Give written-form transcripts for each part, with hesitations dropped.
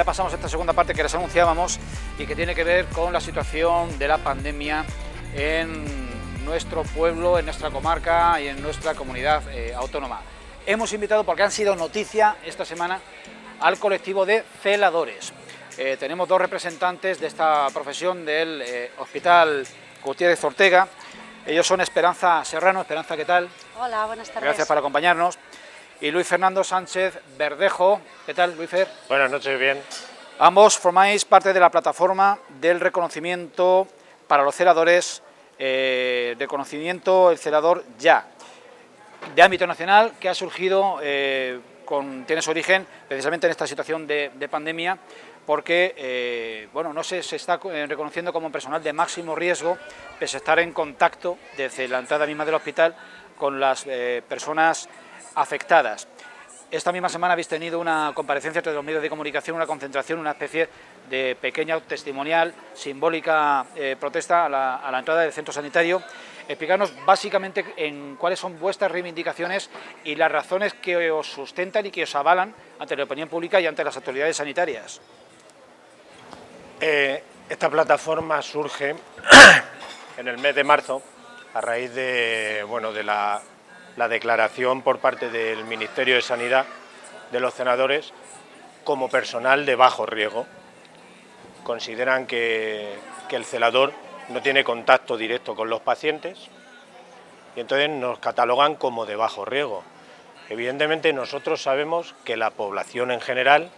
Ahora pasamos a esta segunda parte que les anunciábamos y que tiene que ver con la situación de la pandemia en nuestro pueblo, en nuestra comarca y en nuestra comunidad autónoma. Hemos invitado, porque han sido noticia esta semana, al colectivo de celadores. Tenemos dos representantes de esta profesión del Hospital Gutiérrez Ortega. Ellos son Esperanza Serrano. Esperanza, ¿qué tal? Hola, buenas tardes. Gracias por acompañarnos. Y Luis Fernando Sánchez Verdejo. ¿Qué tal, Luis Fer? Buenas noches, bien. Ambos formáis parte de la plataforma del reconocimiento para los celadores, reconocimiento el celador ya, de ámbito nacional, que ha surgido, tiene su origen precisamente en esta situación de pandemia, porque bueno, no se está reconociendo como personal de máximo riesgo, pese a estar en contacto desde la entrada misma del hospital con las personas afectadas. Esta misma semana habéis tenido una comparecencia entre los medios de comunicación, una concentración, una especie de pequeña testimonial, simbólica protesta a la entrada del centro sanitario. Explicarnos básicamente en cuáles son vuestras reivindicaciones y las razones que os sustentan y que os avalan ante la opinión pública y ante las autoridades sanitarias. Esta plataforma surge en el mes de marzo a raíz de, bueno, de la declaración por parte del Ministerio de Sanidad de los celadores como personal de bajo riesgo. Consideran que el celador no tiene contacto directo con los pacientes y entonces nos catalogan como de bajo riesgo. Evidentemente nosotros sabemos que la población en general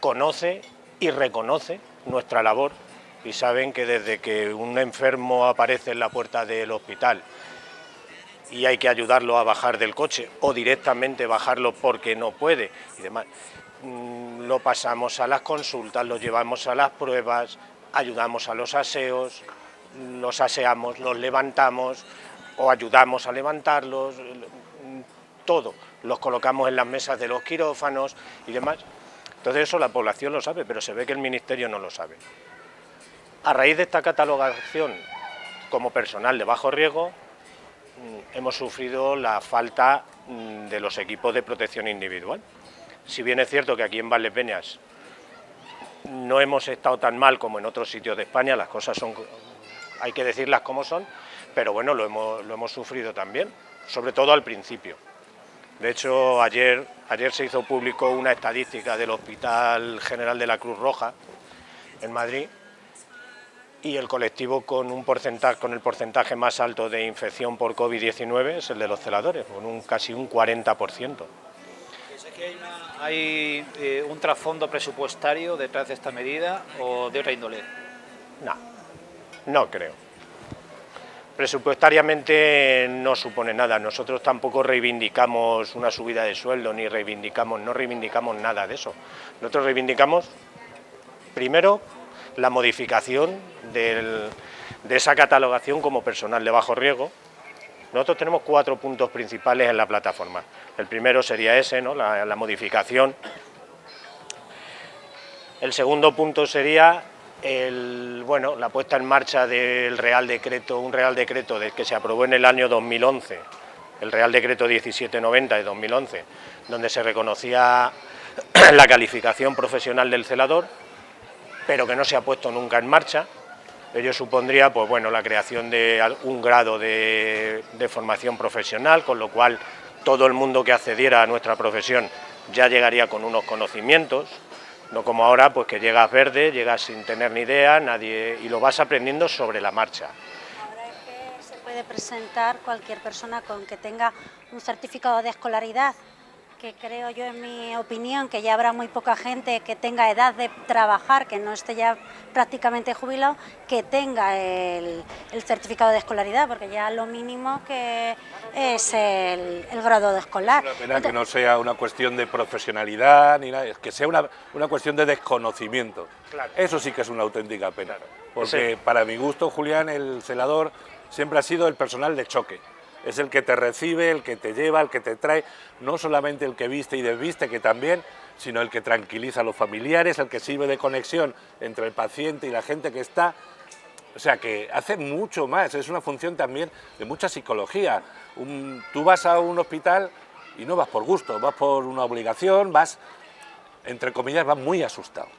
conoce y reconoce nuestra labor y saben que desde que un enfermo aparece en la puerta del hospital y hay que ayudarlo a bajar del coche o directamente bajarlo porque no puede y demás, lo pasamos a las consultas, lo llevamos a las pruebas, ayudamos a los aseos, los aseamos, los levantamos o ayudamos a levantarlos, todo, los colocamos en las mesas de los quirófanos y demás. Entonces eso la población lo sabe, pero se ve que el Ministerio no lo sabe. A raíz de esta catalogación como personal de bajo riesgo, hemos sufrido la falta de los equipos de protección individual. Si bien es cierto que aquí en Valdepeñas no hemos estado tan mal como en otros sitios de España, las cosas son, hay que decirlas como son, pero bueno, lo hemos sufrido también, sobre todo al principio. De hecho, ayer se hizo público una estadística del Hospital General de la Cruz Roja en Madrid, y el colectivo con el porcentaje más alto de infección por COVID-19 es el de los celadores, con casi un 40%. ¿Es que hay un trasfondo presupuestario detrás de esta medida o de otra índole? No creo. Presupuestariamente no supone nada. Nosotros tampoco reivindicamos una subida de sueldo, no reivindicamos nada de eso. Nosotros reivindicamos, primero, la modificación de esa catalogación como personal de bajo riesgo. Nosotros tenemos 4 puntos principales en la plataforma. El primero sería ese, ¿no? la modificación. El segundo punto sería la puesta en marcha del Real Decreto, un Real Decreto que se aprobó en el año 2011, el Real Decreto 1790 de 2011, donde se reconocía la calificación profesional del celador, pero que no se ha puesto nunca en marcha. Ello supondría pues, bueno, la creación de un grado de formación profesional, con lo cual todo el mundo que accediera a nuestra profesión ya llegaría con unos conocimientos, no como ahora, pues que llegas verde, llegas sin tener ni idea, y lo vas aprendiendo sobre la marcha. Ahora es que se puede presentar cualquier persona con que tenga un certificado de escolaridad, que creo yo, en mi opinión, que ya habrá muy poca gente que tenga edad de trabajar, que no esté ya prácticamente jubilado, que tenga el certificado de escolaridad, porque ya lo mínimo que es el grado de escolar. Es una pena que no sea una cuestión de profesionalidad, ni nada, es que sea una cuestión de desconocimiento. Claro. Eso sí que es una auténtica pena, porque Sí. Para mi gusto, Julián, el celador siempre ha sido el personal de choque. Es el que te recibe, el que te lleva, el que te trae, no solamente el que viste y desviste, que también, sino el que tranquiliza a los familiares, el que sirve de conexión entre el paciente y la gente que está. O sea, que hace mucho más, es una función también de mucha psicología. Tú vas a un hospital y no vas por gusto, vas por una obligación, vas entre comillas, van muy asustados.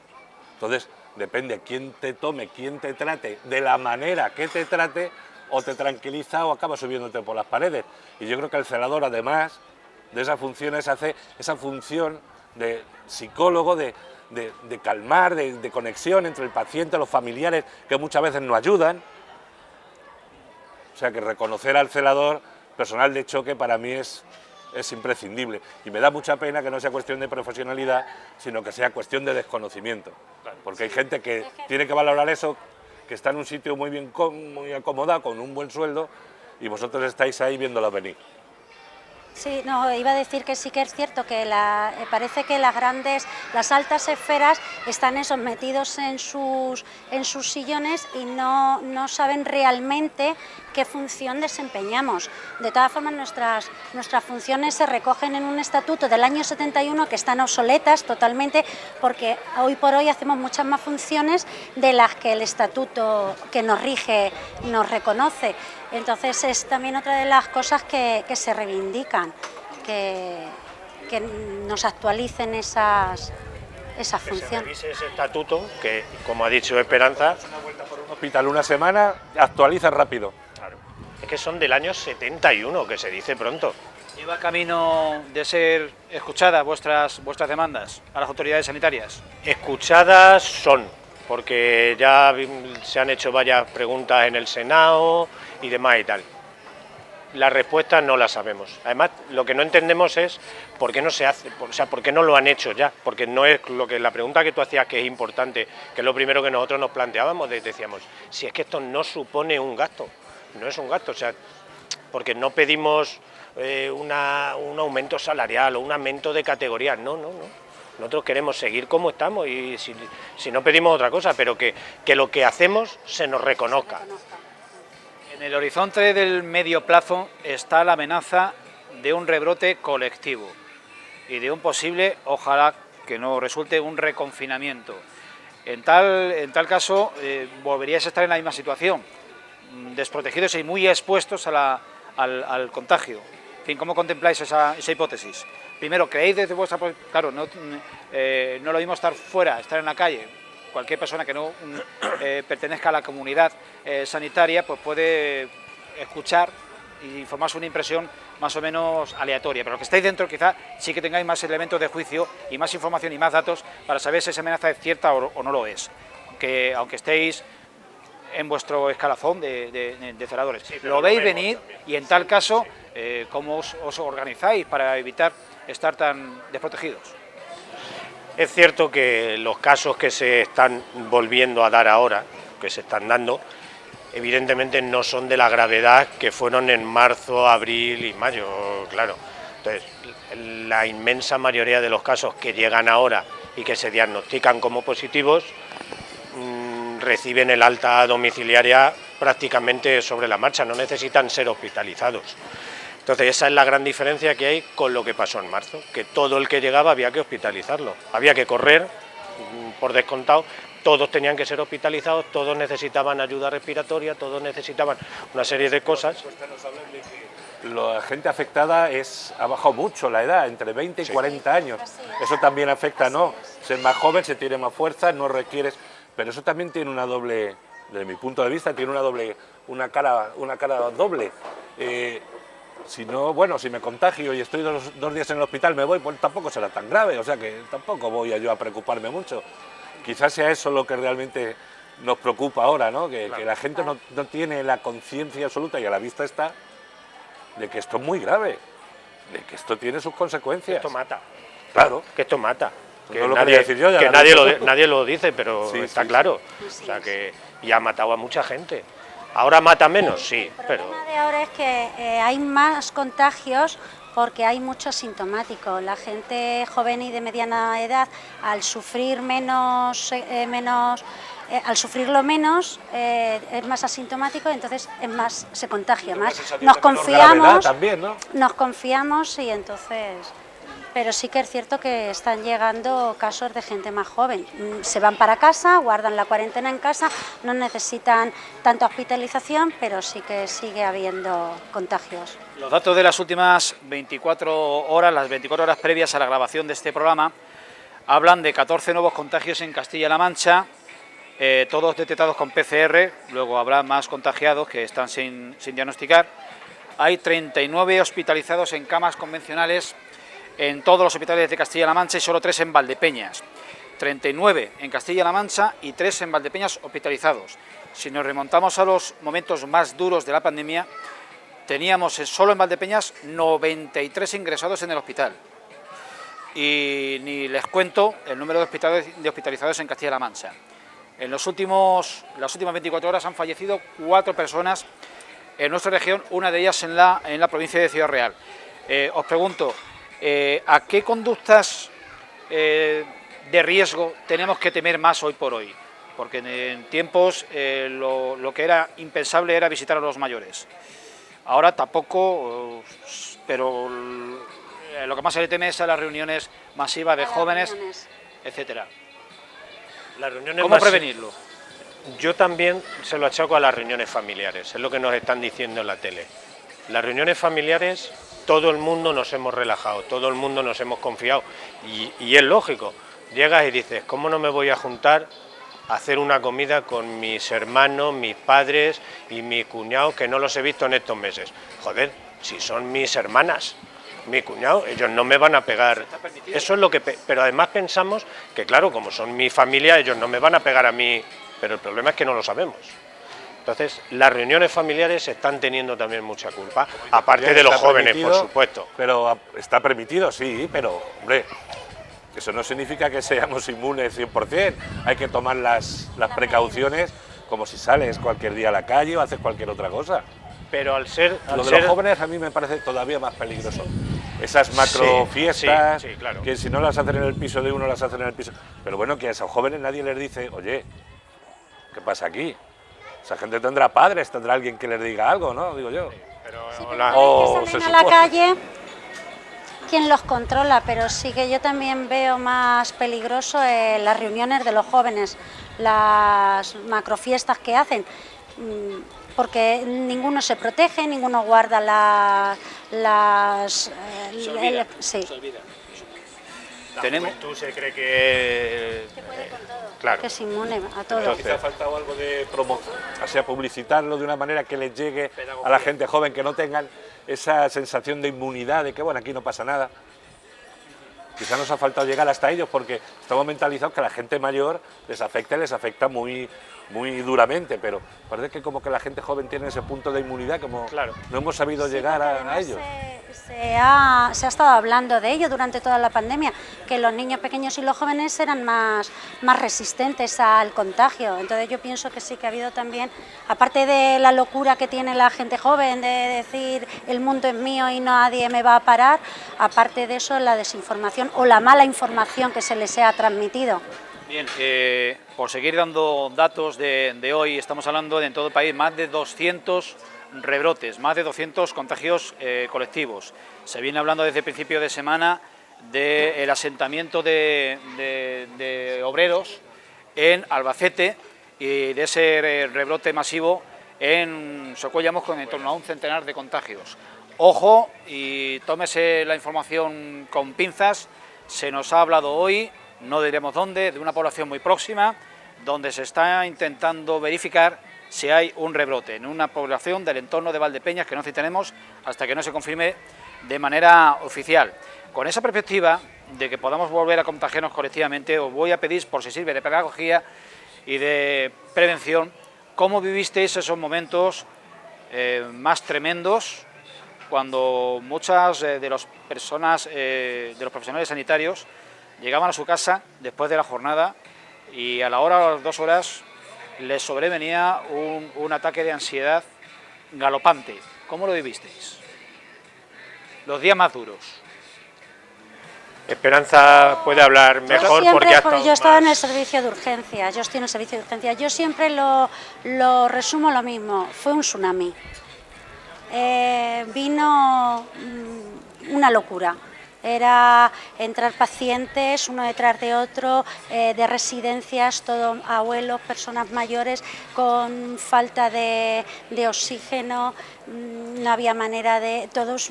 Entonces, depende quién te tome, quién te trate, de la manera que te trate, o te tranquiliza o acaba subiéndote por las paredes. Y yo creo que el celador, además de esas funciones, hace esa función de psicólogo, de calmar, de conexión entre el paciente, los familiares, que muchas veces no ayudan. O sea que reconocer al celador, personal de choque, para mí es imprescindible. Y me da mucha pena que no sea cuestión de profesionalidad, sino que sea cuestión de desconocimiento. Porque hay gente que tiene que valorar eso, que está en un sitio muy acomodado, con un buen sueldo, y vosotros estáis ahí viéndolo venir. Sí, no, iba a decir que sí que es cierto que parece que las altas esferas están metidos en sus sillones y no saben realmente qué función desempeñamos. De todas formas, nuestras funciones se recogen en un estatuto del año 71 que están obsoletas totalmente, porque hoy por hoy hacemos muchas más funciones de las que el estatuto que nos rige nos reconoce. Entonces es también otra de las cosas que se reivindican, que nos actualicen esas funciones. Que se revise ese estatuto, que como ha dicho Esperanza, Una vuelta por un hospital una semana, actualiza rápido. claro, es que son del año 71, que se dice pronto. ¿Lleva camino de ser escuchadas vuestras demandas a las autoridades sanitarias? Escuchadas son, porque ya se han hecho varias preguntas en el Senado y demás y tal. Las respuestas no las sabemos. Además, lo que no entendemos es por qué no se hace, o sea, por qué no lo han hecho ya, porque no es la pregunta que tú hacías, que es importante, que es lo primero que nosotros nos planteábamos, decíamos, si es que esto no supone un gasto, no es un gasto, o sea, porque no pedimos un aumento salarial o un aumento de categoría, no. Nosotros queremos seguir como estamos y si no pedimos otra cosa, pero que lo que hacemos se nos reconozca. En el horizonte del medio plazo está la amenaza de un rebrote colectivo y de un posible, ojalá que no resulte, un reconfinamiento. En tal caso, volveríais a estar en la misma situación, desprotegidos y muy expuestos al contagio. En fin, ¿cómo contempláis esa hipótesis? Primero, ¿creéis desde vuestra... Claro, no lo mismo estar fuera, estar en la calle. Cualquier persona que no pertenezca a la comunidad sanitaria pues puede escuchar y formarse una impresión más o menos aleatoria, pero los que estáis dentro quizá sí que tengáis más elementos de juicio y más información y más datos para saber si esa amenaza es cierta o no lo es, aunque estéis en vuestro escalafón de celadores. Sí, ¿lo veis venir? También. Y en tal caso, ¿cómo os organizáis para evitar estar tan desprotegidos? Es cierto que los casos que se están volviendo a dar ahora, que se están dando, evidentemente no son de la gravedad que fueron en marzo, abril y mayo, claro. Entonces, la inmensa mayoría de los casos que llegan ahora y que se diagnostican como positivos, reciben el alta domiciliaria prácticamente sobre la marcha, no necesitan ser hospitalizados. Entonces esa es la gran diferencia que hay con lo que pasó en marzo, que todo el que llegaba había que hospitalizarlo, había que correr por descontado, todos tenían que ser hospitalizados, todos necesitaban ayuda respiratoria, todos necesitaban una serie de cosas. La gente afectada ha bajado mucho la edad, entre 20 y 40 años. Eso también afecta, ¿no? Ser más joven, se tiene más fuerza, no requieres... Pero eso también tiene una doble, desde mi punto de vista, tiene una cara doble. Si me contagio y estoy dos días en el hospital, me voy, pues tampoco será tan grave, o sea que tampoco voy yo a preocuparme mucho. Quizás sea eso lo que realmente nos preocupa ahora, ¿no? Que la gente no tiene la conciencia absoluta, y a la vista está, de que esto es muy grave, de que esto tiene sus consecuencias. Esto mata. Claro. Que esto mata. Que, no lo quería decir yo, que nadie lo dice, pero sí, está sí, claro. Sí. O sea que ya ha matado a mucha gente. Ahora mata menos, sí, pero... El problema de ahora es que hay más contagios porque hay mucho sintomático. La gente joven y de mediana edad, al sufrirlo menos, es más asintomático, entonces se contagia más. Nos confiamos y entonces... Pero sí que es cierto que están llegando casos de gente más joven. Se van para casa, guardan la cuarentena en casa, no necesitan tanta hospitalización, pero sí que sigue habiendo contagios. Los datos de las últimas 24 horas, las 24 horas previas a la grabación de este programa, hablan de 14 nuevos contagios en Castilla-La Mancha, todos detectados con PCR, luego habrá más contagiados que están sin diagnosticar. Hay 39 hospitalizados en camas convencionales en todos los hospitales de Castilla-La Mancha y solo 3 en Valdepeñas. 39 en Castilla-La Mancha y 3 en Valdepeñas hospitalizados. Si nos remontamos a los momentos más duros de la pandemia, teníamos solo en Valdepeñas 93 ingresados en el hospital. Y ni les cuento el número de hospitalizados en Castilla-La Mancha. En las últimas 24 horas han fallecido 4 personas en nuestra región, una de ellas en la provincia de Ciudad Real. Os pregunto, ¿a qué conductas de riesgo tenemos que temer más hoy por hoy? Porque en tiempos lo que era impensable era visitar a los mayores. Ahora tampoco, pero lo que más se le teme es a las reuniones masivas de jóvenes, etcétera. ¿Cómo prevenirlo? Yo también se lo achaco a las reuniones familiares, es lo que nos están diciendo en la tele. Las reuniones familiares, todo el mundo nos hemos relajado, todo el mundo nos hemos confiado y es lógico. Llegas y dices, ¿cómo no me voy a juntar a hacer una comida con mis hermanos, mis padres y mis cuñados que no los he visto en estos meses? Joder, si son mis hermanas, mi cuñado, ellos no me van a pegar. Eso es lo que... Pero además pensamos que, claro, como son mi familia, ellos no me van a pegar a mí, pero el problema es que no lo sabemos. Entonces, las reuniones familiares están teniendo también mucha culpa, aparte de los jóvenes, por supuesto. Pero está permitido, sí, pero, hombre, eso no significa que seamos inmunes 100%. Hay que tomar las precauciones como si sales cualquier día a la calle o haces cualquier otra cosa. Pero al ser... Lo de los jóvenes a mí me parece todavía más peligroso. Esas macrofiestas, sí, claro, que si no las hacen en el piso de uno, las hacen en el piso... Pero bueno, que a esos jóvenes nadie les dice, oye, ¿qué pasa aquí? Esa gente tendrá padres, tendrá alguien que les diga algo, ¿no? Digo yo. Pero sí, pero que salen a la calle, ¿quién los controla? Pero sí que yo también veo más peligroso las reuniones de los jóvenes, las macrofiestas que hacen, porque ninguno se protege, ninguno guarda las... Se olvida. Sí. Se olvida. La juventud se cree que puede con todo, claro, que es inmune a todo. Entonces, quizá ha faltado algo de promoción, o sea, publicitarlo de una manera que les llegue a la gente joven, que no tengan esa sensación de inmunidad, de que bueno, aquí no pasa nada. Quizá nos ha faltado llegar hasta ellos porque estamos mentalizados que a la gente mayor les afecta muy duramente, pero parece que como que la gente joven tiene ese punto de inmunidad, como claro, no hemos sabido llegar a ellos. Se ha estado hablando de ello durante toda la pandemia, que los niños pequeños y los jóvenes eran más resistentes al contagio. Entonces yo pienso que sí que ha habido también, aparte de la locura que tiene la gente joven de decir el mundo es mío y nadie me va a parar, aparte de eso la desinformación o la mala información que se les ha transmitido. Bien, por seguir dando datos de hoy, estamos hablando de en todo el país más de 200 rebrotes, más de 200 contagios colectivos. Se viene hablando desde el principio de semana del asentamiento de obreros en Albacete y de ese rebrote masivo en Socuéllamos con en torno a un centenar de contagios. Ojo y tómese la información con pinzas, se nos ha hablado hoy, no diremos dónde, de una población muy próxima, donde se está intentando verificar si hay un rebrote en una población del entorno de Valdepeñas que no citaremos hasta que no se confirme de manera oficial. Con esa perspectiva de que podamos volver a contagiarnos colectivamente, os voy a pedir, por si sirve de pedagogía y de prevención, cómo vivisteis esos momentos más tremendos cuando muchas de las personas, de los profesionales sanitarios, llegaban a su casa después de la jornada y a la hora o a las 2 horas les sobrevenía un ataque de ansiedad galopante. ¿Cómo lo vivisteis? Los días más duros. Esperanza puede hablar mejor porque ha estado yo estaba en el servicio de urgencias, yo estoy en el servicio de urgencias. Yo siempre lo resumo lo mismo, fue un tsunami. Vino una locura. Era entrar pacientes uno detrás de otro, de residencias, todos abuelos, personas mayores con falta de oxígeno, no había manera de... todos,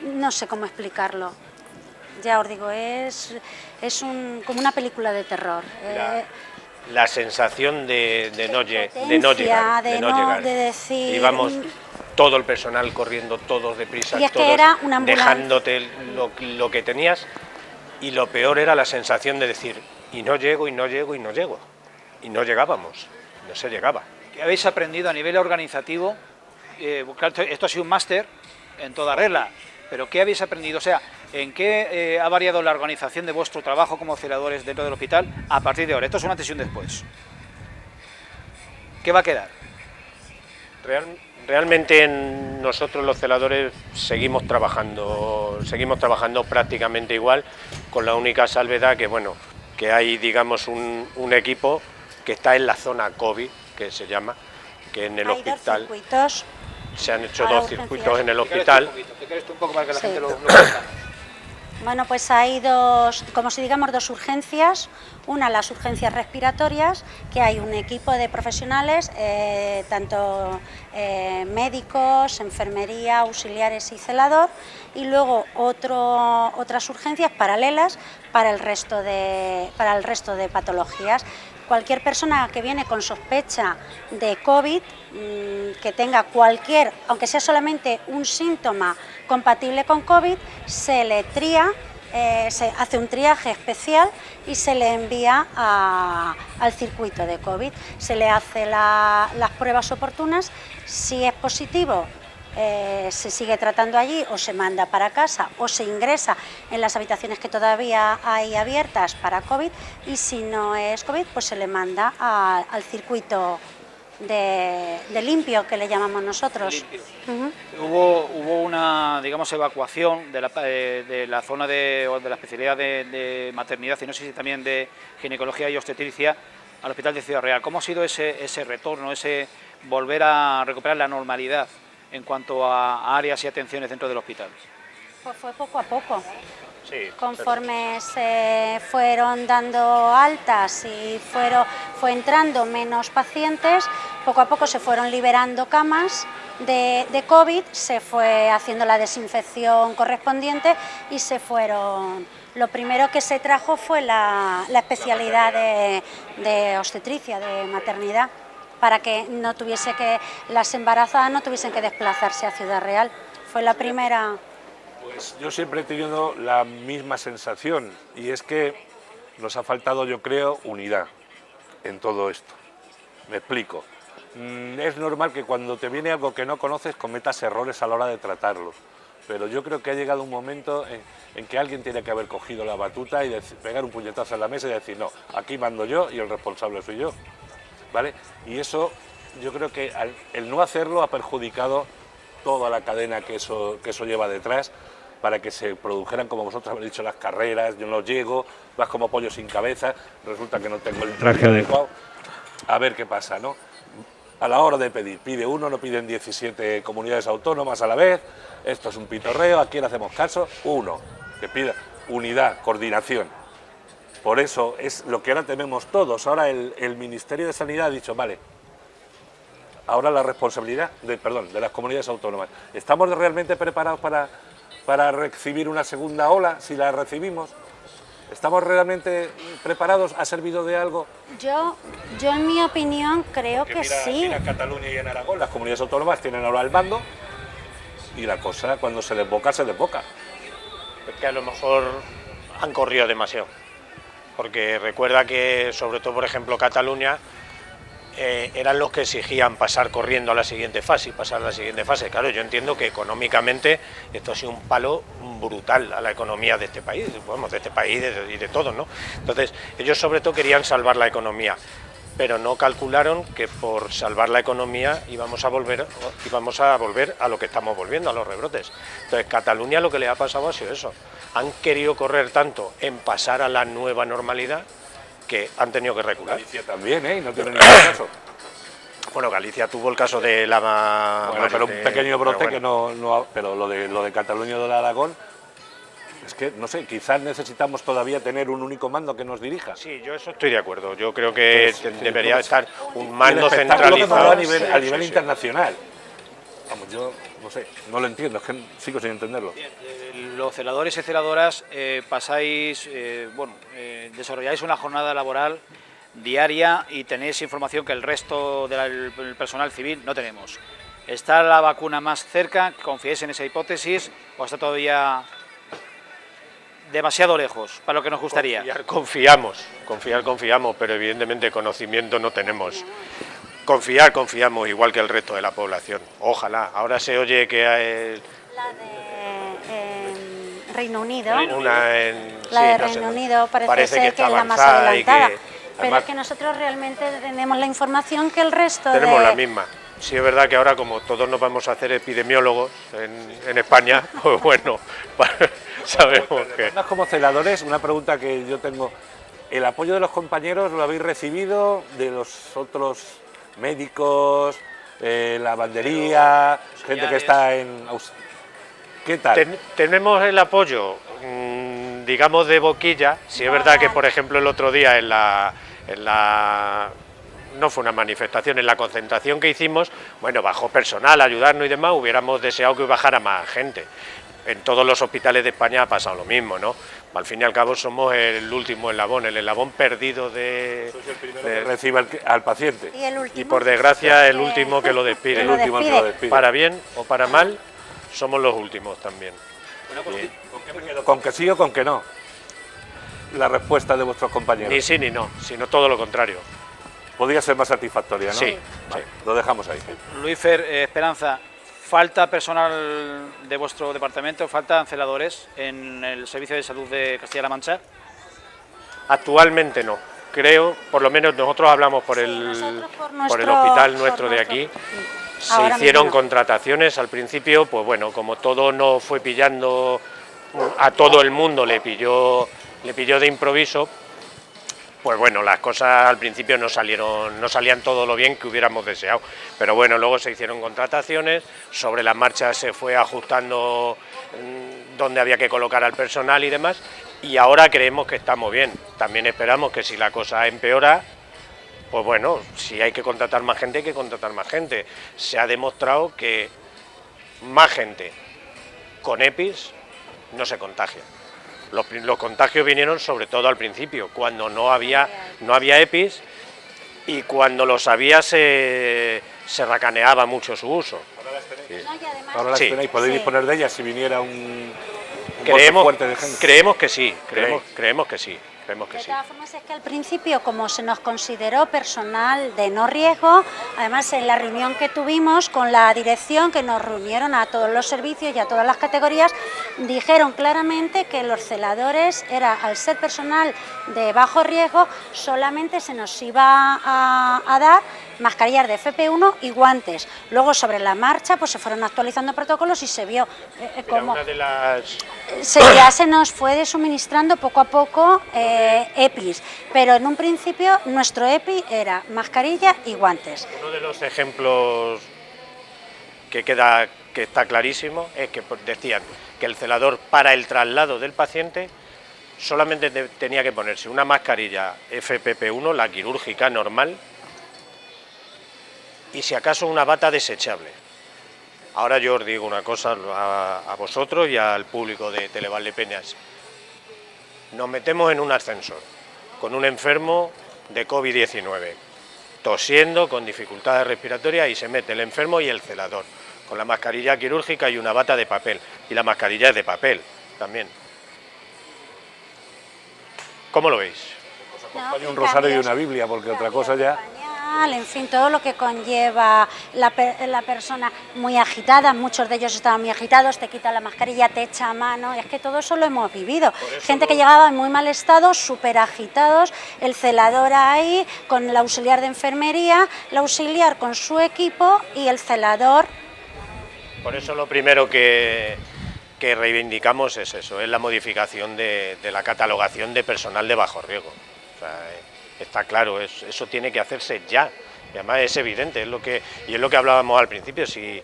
no sé cómo explicarlo. ya os digo, como una película de terror. La sensación de no llegar. llegar. De decir... Íbamos todo el personal corriendo, todos deprisa, y es todos que era una ambulancia, dejándote lo que tenías, y lo peor era la sensación de decir, y no llego, y no llego, y no llego. Y no llegábamos, no se llegaba. ¿Qué habéis aprendido a nivel organizativo? Claro, esto ha sido un máster en toda regla, pero ¿qué habéis aprendido? O sea, ¿en qué ha variado la organización de vuestro trabajo como celadores dentro del hospital a partir de ahora? Esto es una antes y un después. ¿Qué va a quedar? Realmente nosotros los celadores seguimos trabajando prácticamente igual, con la única salvedad que, bueno, que hay, digamos, un equipo que está en la zona COVID, que se llama, que en el hospital... Se han hecho 2 circuitos en el hospital. Un poco para que la gente lo Bueno, pues hay como si digamos, 2 urgencias. Una, las urgencias respiratorias, que hay un equipo de profesionales, tanto médicos, enfermería, auxiliares y celador, y luego otras urgencias paralelas para el resto de patologías. Cualquier persona que viene con sospecha de COVID, que tenga aunque sea solamente un síntoma compatible con COVID, se le tría, se hace un triaje especial y se le envía al circuito de COVID. Se le hace las pruebas oportunas. Si es positivo, se sigue tratando allí, o se manda para casa, o se ingresa en las habitaciones que todavía hay abiertas para COVID, y si no es COVID, pues se le manda al circuito de limpio, que le llamamos nosotros. Hubo una, digamos, evacuación de la zona de la especialidad de maternidad, y no sé si también de ginecología y obstetricia, al Hospital de Ciudad Real. ¿Cómo ha sido ese retorno, ese volver a recuperar la normalidad en cuanto a áreas y atenciones dentro del hospital? Pues fue poco a poco. Sí, conforme se fueron dando altas y fue entrando menos pacientes, poco a poco se fueron liberando camas de COVID, se fue haciendo la desinfección correspondiente y lo primero que se trajo fue la especialidad de obstetricia, de maternidad, para que las embarazadas no tuviesen que desplazarse a Ciudad Real. Fue la primera. Pues yo siempre he tenido la misma sensación, y es que nos ha faltado, yo creo, unidad en todo esto. Me explico. Es normal que cuando te viene algo que no conoces cometas errores a la hora de tratarlo, pero yo creo que ha llegado un momento en que alguien tiene que haber cogido la batuta y pegar un puñetazo en la mesa y decir, no, aquí mando yo y el responsable soy yo, ¿vale? Y eso, yo creo que el no hacerlo ha perjudicado toda la cadena que eso lleva detrás, para que se produjeran, como vosotros habéis dicho, las carreras. Yo no llego, vas como pollo sin cabeza, resulta que no tengo el traje adecuado. A ver qué pasa, ¿no? A la hora de pedir, pide uno, no piden 17 comunidades autónomas a la vez, esto es un pitorreo, ¿a quién hacemos caso? Uno, que pida unidad, coordinación. Por eso es lo que ahora tememos todos. Ahora el Ministerio de Sanidad ha dicho, vale, ahora la responsabilidad de las comunidades autónomas. ¿Estamos realmente preparados para recibir una segunda ola, si la recibimos? ¿Estamos realmente preparados? ¿Ha servido de algo? Yo en mi opinión creo que sí. Mira Cataluña y en Aragón, las comunidades autónomas tienen ahora el mando, y la cosa, cuando se desboca, se desboca. Es que a lo mejor han corrido demasiado, porque recuerda que, sobre todo, por ejemplo, Cataluña, eran los que exigían pasar corriendo a la siguiente fase y pasar a la siguiente fase. Claro, yo entiendo que económicamente esto ha sido un palo brutal a la economía de este país, vamos, de este país y de todos, ¿no? Entonces, ellos sobre todo querían salvar la economía, pero no calcularon que por salvar la economía íbamos a volver a lo que estamos volviendo, a los rebrotes. Entonces, Cataluña lo que le ha pasado ha sido eso. Han querido correr tanto en pasar a la nueva normalidad que han tenido que recular. Galicia también, ¿eh? No tiene ningún caso. Bueno, Galicia tuvo el caso de la... Bueno, pero un pequeño brote, pero bueno. Pero lo de Cataluña y lo de Aragón, es que, no sé, quizás necesitamos todavía tener un único mando que nos dirija. Sí, yo eso estoy de acuerdo. Yo creo que debería estar un mando centralizado a nivel internacional. Pues yo, no sé, no lo entiendo, es que sigo sin entenderlo. Los celadores y celadoras pasáis, desarrolláis una jornada laboral diaria y tenéis información que el resto del personal civil no tenemos. ¿Está la vacuna más cerca? ¿Confiáis en esa hipótesis o está todavía demasiado lejos para lo que nos gustaría? Confiamos, pero evidentemente conocimiento no tenemos. Confiamos igual que el resto de la población. Ojalá. Ahora se oye que hay... La de Reino Unido. Reino Unido parece ser que es la más adelantada. Pero además, es que nosotros realmente tenemos la información que el resto tenemos la misma. Sí, es verdad que ahora, como todos nos vamos a hacer epidemiólogos en España, pues bueno, sabemos que... Como celadores, una pregunta que yo tengo, ¿el apoyo de los compañeros lo habéis recibido de los otros médicos, lavandería, gente que está en... ¿Qué tal? Tenemos el apoyo, digamos, de boquilla. Sí, es verdad que, por ejemplo, el otro día no fue una manifestación, en la concentración que hicimos, bueno, bajó personal a ayudarnos y demás, hubiéramos deseado que bajara más gente. En todos los hospitales de España ha pasado lo mismo, ¿no? Al fin y al cabo somos el último eslabón, el eslabón perdido de... Sois el primero que recibe al paciente. Y por desgracia el último que lo despide. El último que lo despide. Para bien o para mal, somos los últimos también. ¿Con que sí o con que no? La respuesta de vuestros compañeros. Ni sí ni no, sino todo lo contrario. Podría ser más satisfactoria, ¿no? Sí, vale, lo dejamos ahí. Luífer, Esperanza, ¿falta personal de vuestro departamento, faltan celadores en el Servicio de Salud de Castilla-La Mancha? Actualmente no. Creo, por lo menos nosotros hablamos por el hospital nuestro de aquí. Se hicieron contrataciones al principio, pues bueno, como todo no fue pillando, a todo el mundo le pilló de improviso, pues bueno, las cosas al principio no salían todo lo bien que hubiéramos deseado, pero bueno, luego se hicieron contrataciones, sobre la marcha se fue ajustando dónde había que colocar al personal y demás, y ahora creemos que estamos bien. También esperamos que si la cosa empeora, pues bueno, si hay que contratar más gente, hay que contratar más gente. Se ha demostrado que más gente con EPIs no se contagia. Los contagios vinieron sobre todo al principio, cuando no había EPIs y cuando los había se racaneaba mucho su uso. Ahora las tenéis, podéis disponer de ellas si viniera un fuerte de gente. Creemos que sí, creemos que sí. De todas formas, es que al principio, como se nos consideró personal de no riesgo, además en la reunión que tuvimos con la dirección, que nos reunieron a todos los servicios y a todas las categorías, dijeron claramente que los celadores, al ser personal de bajo riesgo, solamente se nos iba a dar mascarillas de FP1 y guantes. Luego, sobre la marcha, pues se fueron actualizando protocolos y se vio cómo ya se nos fue suministrando poco a poco EPIs, pero en un principio nuestro EPI era mascarilla y guantes. Uno de los ejemplos que está clarísimo es que decían que el celador, para el traslado del paciente, solamente tenía que ponerse una mascarilla FPP1, la quirúrgica normal, y si acaso una bata desechable. Ahora yo os digo una cosa a vosotros y al público de Televaldepeñas. Nos metemos en un ascensor con un enfermo de COVID-19, tosiendo, con dificultades respiratorias, y se mete el enfermo y el celador, con la mascarilla quirúrgica y una bata de papel, y la mascarilla es de papel también. ¿Cómo lo veis? Acompaña un rosario y una Biblia, porque otra cosa ya... En fin, todo lo que conlleva la persona muy agitada, muchos de ellos estaban muy agitados, te quita la mascarilla, te echa a mano, es que todo eso lo hemos vivido. Gente que llegaba en muy mal estado, súper agitados, el celador ahí, con el auxiliar de enfermería, el auxiliar con su equipo y el celador. Por eso lo primero que reivindicamos es eso, es la modificación de la catalogación de personal de bajo riesgo. O sea, está claro, eso tiene que hacerse ya, y además es evidente, es lo que hablábamos al principio, si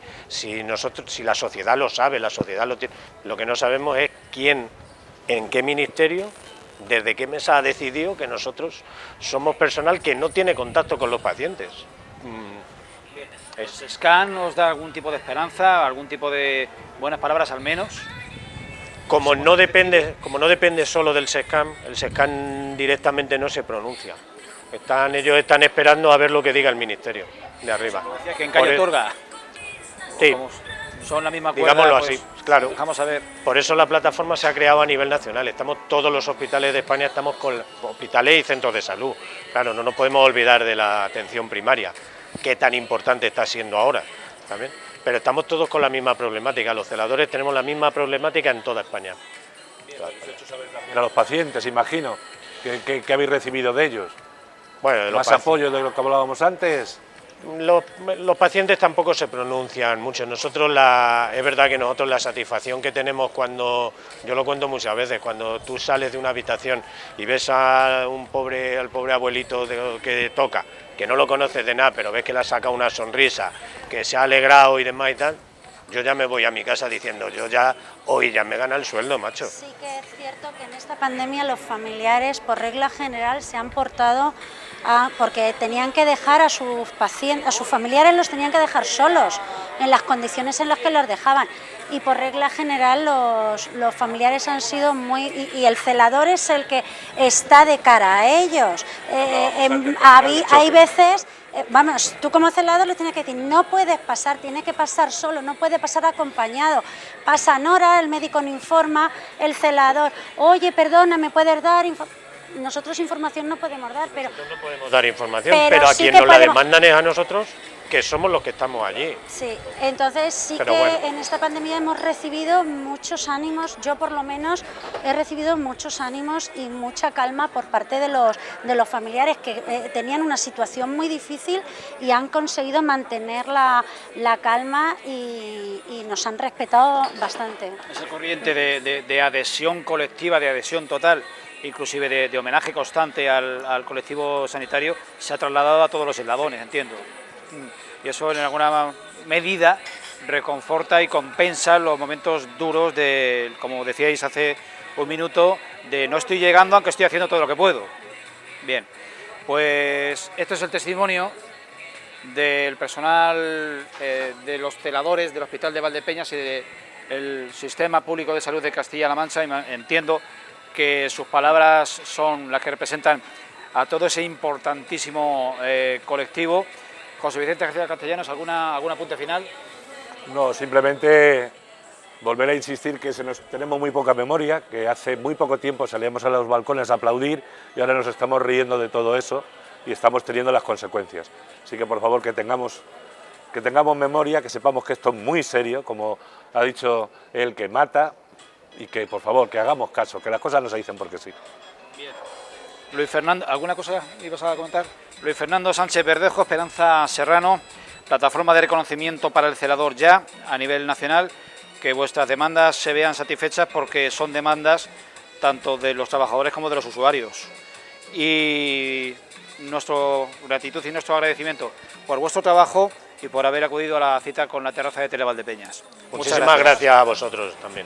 la sociedad lo sabe, la sociedad lo tiene, lo que no sabemos es quién, en qué ministerio, desde qué mesa ha decidido que nosotros somos personal que no tiene contacto con los pacientes. ¿El SESCAN os da algún tipo de esperanza, algún tipo de buenas palabras al menos? Como no depende solo del SESCAN, el SESCAN directamente no se pronuncia. Ellos están esperando a ver lo que diga el Ministerio de arriba. Decía que en Calle Torga, sí, como son la misma cuerda, digámoslo pues, así, claro. Vamos a ver. Por eso la plataforma se ha creado a nivel nacional. Todos los hospitales de España estamos con hospitales y centros de salud. Claro, no nos podemos olvidar de la atención primaria, que tan importante está siendo ahora también. Pero estamos todos con la misma problemática. Los celadores tenemos la misma problemática en toda España. A los pacientes, imagino, ¿qué habéis recibido de ellos? Bueno, de los ¿Más apoyo de lo que hablábamos antes? Los pacientes tampoco se pronuncian mucho. Es verdad que nosotros la satisfacción que tenemos cuando, yo lo cuento muchas veces, cuando tú sales de una habitación y ves al pobre abuelito que toca, que no lo conoces de nada, pero ves que le ha sacado una sonrisa, que se ha alegrado y demás y tal, yo ya me voy a mi casa diciendo, hoy ya me gana el sueldo, macho. Sí que es cierto que en esta pandemia los familiares, por regla general, se han portado porque tenían que dejar a sus pacientes, a sus familiares los tenían que dejar solos en las condiciones en las que los dejaban. Y por regla general los familiares han sido y el celador es el que está de cara a ellos. Hay veces, tú como celador les tienes que decir, no puedes pasar, tienes que pasar solo, no puedes pasar acompañado. Pasan horas, el médico no informa, el celador, oye, perdona, ¿me puedes dar información? Nosotros información no podemos dar, pero... Nosotros no podemos dar información, pero a quien nos la demandan es a nosotros, que somos los que estamos allí. Sí, entonces sí que bueno, en esta pandemia hemos recibido muchos ánimos, yo por lo menos he recibido muchos ánimos y mucha calma por parte de los familiares que tenían una situación muy difícil y han conseguido mantener la calma y nos han respetado bastante. Esa corriente de adhesión colectiva, de adhesión total, inclusive de homenaje constante al colectivo sanitario, se ha trasladado a todos los eslabones, entiendo. Y eso en alguna medida reconforta y compensa los momentos duros de, como decíais hace un minuto, de no estoy llegando aunque estoy haciendo todo lo que puedo. Bien, pues este es el testimonio del personal de los celadores del Hospital de Valdepeñas y del Sistema Público de Salud de Castilla-La Mancha, y entiendo que sus palabras son las que representan a todo ese importantísimo colectivo. José Vicente García Castellanos, ¿algún apunte final? No, simplemente volver a insistir que tenemos muy poca memoria, que hace muy poco tiempo salíamos a los balcones a aplaudir y ahora nos estamos riendo de todo eso y estamos teniendo las consecuencias. Así que por favor que tengamos memoria, que sepamos que esto es muy serio, como ha dicho el que mata, y que por favor que hagamos caso, que las cosas no se dicen porque sí. Bien. Luis Fernando, ¿alguna cosa ibas a comentar? Luis Fernando Sánchez Verdejo, Esperanza Serrano, plataforma de reconocimiento para el celador ya a nivel nacional, que vuestras demandas se vean satisfechas porque son demandas tanto de los trabajadores como de los usuarios. Y nuestra gratitud y nuestro agradecimiento por vuestro trabajo y por haber acudido a la cita con la terraza de Televaldepeñas. Muchísimas gracias a vosotros también.